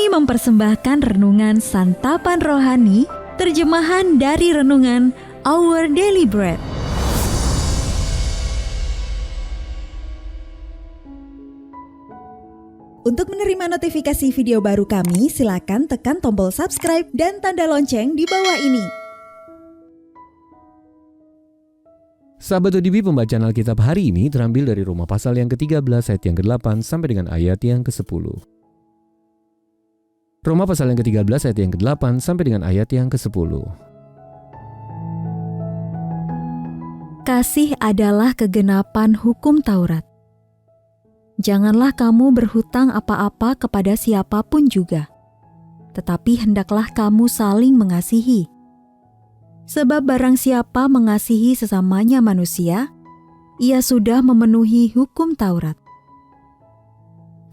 Kami mempersembahkan renungan Santapan Rohani, terjemahan dari renungan Our Daily Bread. Untuk menerima notifikasi video baru kami, silakan tekan tombol subscribe dan tanda lonceng di bawah ini. Sahabat ODB, pembacaan Alkitab hari ini terambil dari Roma pasal yang ke-13 ayat yang ke-8 sampai dengan ayat yang ke-10. Roma pasal yang ke-13 ayat yang ke-8 sampai dengan ayat yang ke-10. Kasih adalah kegenapan hukum Taurat. Janganlah kamu berhutang apa-apa kepada siapapun juga, tetapi hendaklah kamu saling mengasihi. Sebab barang siapa mengasihi sesamanya manusia, ia sudah memenuhi hukum Taurat.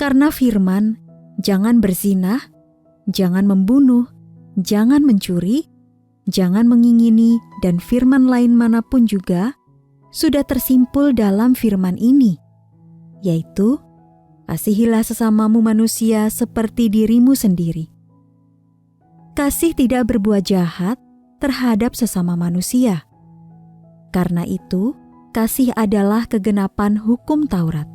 Karena firman, jangan berzinah, jangan membunuh, jangan mencuri, jangan mengingini, dan firman lain manapun juga sudah tersimpul dalam firman ini, yaitu, kasihilah sesamamu manusia seperti dirimu sendiri. Kasih tidak berbuat jahat terhadap sesama manusia. Karena itu, kasih adalah kegenapan hukum Taurat.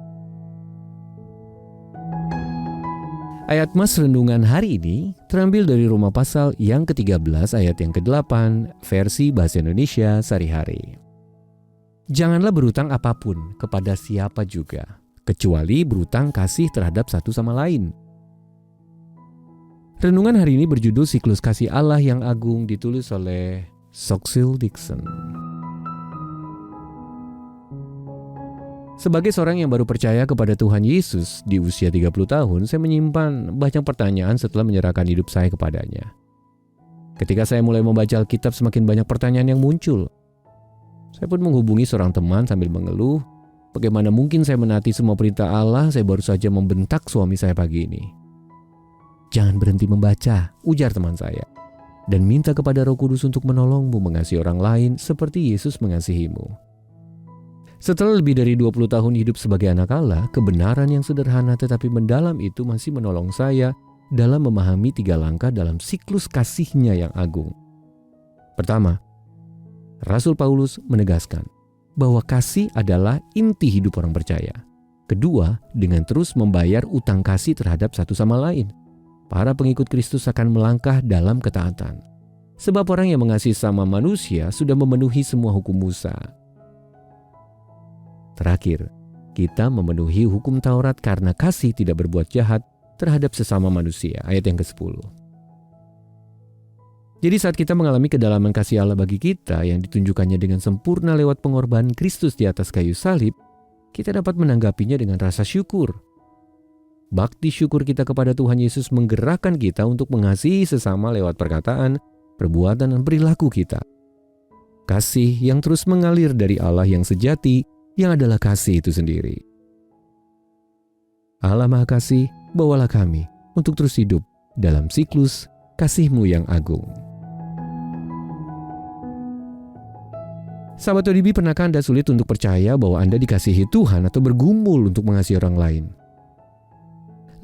Ayat mas renungan hari ini terambil dari Roma pasal yang ke-13 ayat yang ke-8 versi Bahasa Indonesia Sehari-hari. Janganlah berhutang apapun kepada siapa juga, kecuali berhutang kasih terhadap satu sama lain. Renungan hari ini berjudul Siklus Kasih Allah yang Agung, ditulis oleh Soxil Dixon. Sebagai seorang yang baru percaya kepada Tuhan Yesus di usia 30 tahun, saya menyimpan banyak pertanyaan setelah menyerahkan hidup saya kepadanya. Ketika saya mulai membaca Alkitab, semakin banyak pertanyaan yang muncul. Saya pun menghubungi seorang teman sambil mengeluh, bagaimana mungkin saya menaati semua perintah Allah, saya baru saja membentak suami saya pagi ini. Jangan berhenti membaca, ujar teman saya, dan minta kepada Roh Kudus untuk menolongmu mengasihi orang lain seperti Yesus mengasihimu. Setelah lebih dari 20 tahun hidup sebagai anak Allah, kebenaran yang sederhana tetapi mendalam itu masih menolong saya dalam memahami 3 langkah dalam siklus kasihnya yang agung. Pertama, Rasul Paulus menegaskan bahwa kasih adalah inti hidup orang percaya. Kedua, dengan terus membayar utang kasih terhadap satu sama lain, para pengikut Kristus akan melangkah dalam ketaatan. Sebab orang yang mengasihi sama manusia sudah memenuhi semua hukum Musa. Terakhir, kita memenuhi hukum Taurat karena kasih tidak berbuat jahat terhadap sesama manusia. Ayat yang ke-10. Jadi saat kita mengalami kedalaman kasih Allah bagi kita yang ditunjukkannya dengan sempurna lewat pengorbanan Kristus di atas kayu salib, kita dapat menanggapinya dengan rasa syukur. Bakti syukur kita kepada Tuhan Yesus menggerakkan kita untuk mengasihi sesama lewat perkataan, perbuatan, dan perilaku kita. Kasih yang terus mengalir dari Allah yang sejati, yang adalah kasih itu sendiri. Allah Maha Kasih, bawalah kami untuk terus hidup dalam siklus kasih-Mu yang agung. Sahabat ODB, pernahkah Anda sulit untuk percaya bahwa Anda dikasihi Tuhan atau bergumul untuk mengasihi orang lain?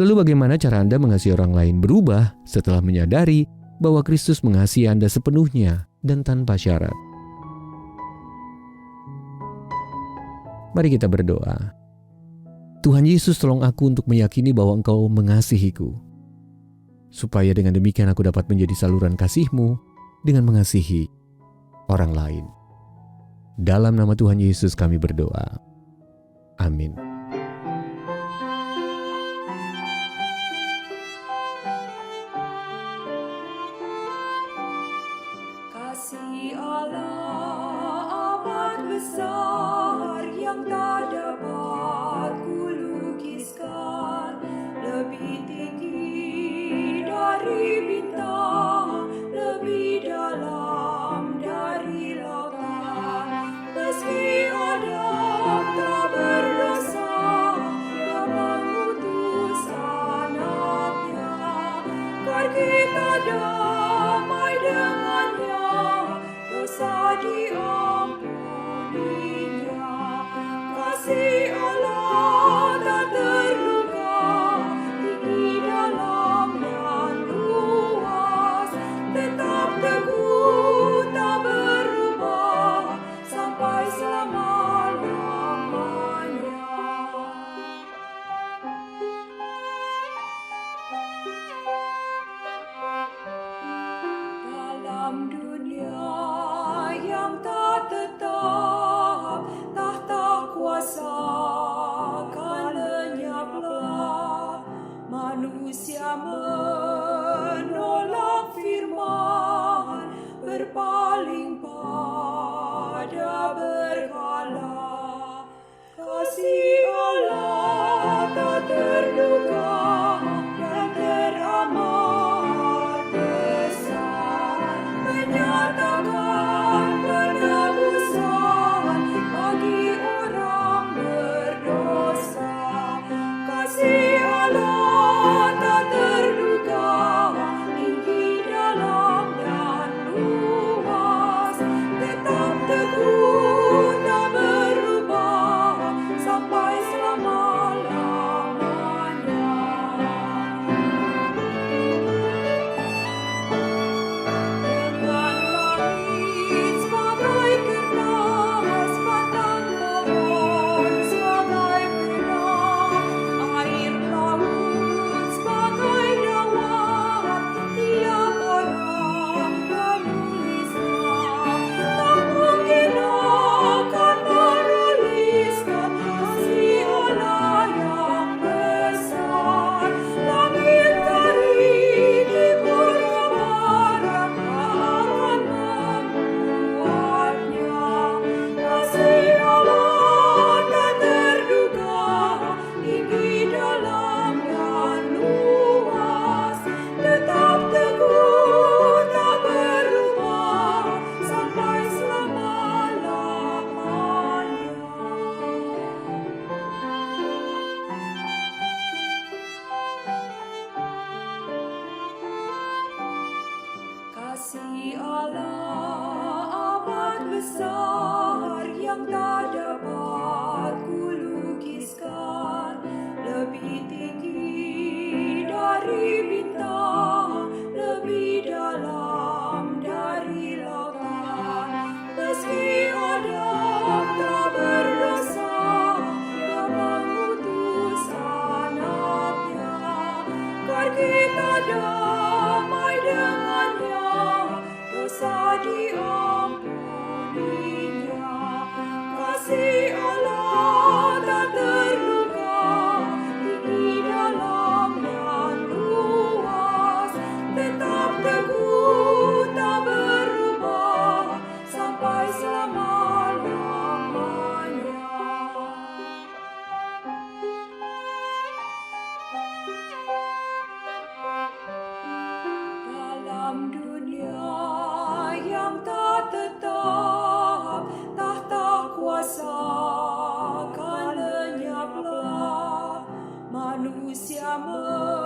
Lalu bagaimana cara Anda mengasihi orang lain berubah setelah menyadari bahwa Kristus mengasihi Anda sepenuhnya dan tanpa syarat? Mari kita berdoa. Tuhan Yesus, tolong aku untuk meyakini bahwa Engkau mengasihiku, supaya dengan demikian aku dapat menjadi saluran kasih-Mu dengan mengasihi orang lain. Dalam nama Tuhan Yesus kami berdoa. Amin. Kasih Allah amat besar yang tak dapat kulukiskan, lebih tinggi dari bintang, lebih dalam dari lautan. Meski Adam tak berdosa, Dia mengutus anaknya, agar kita damai dengannya, dosa diampuninya. Kasih bersama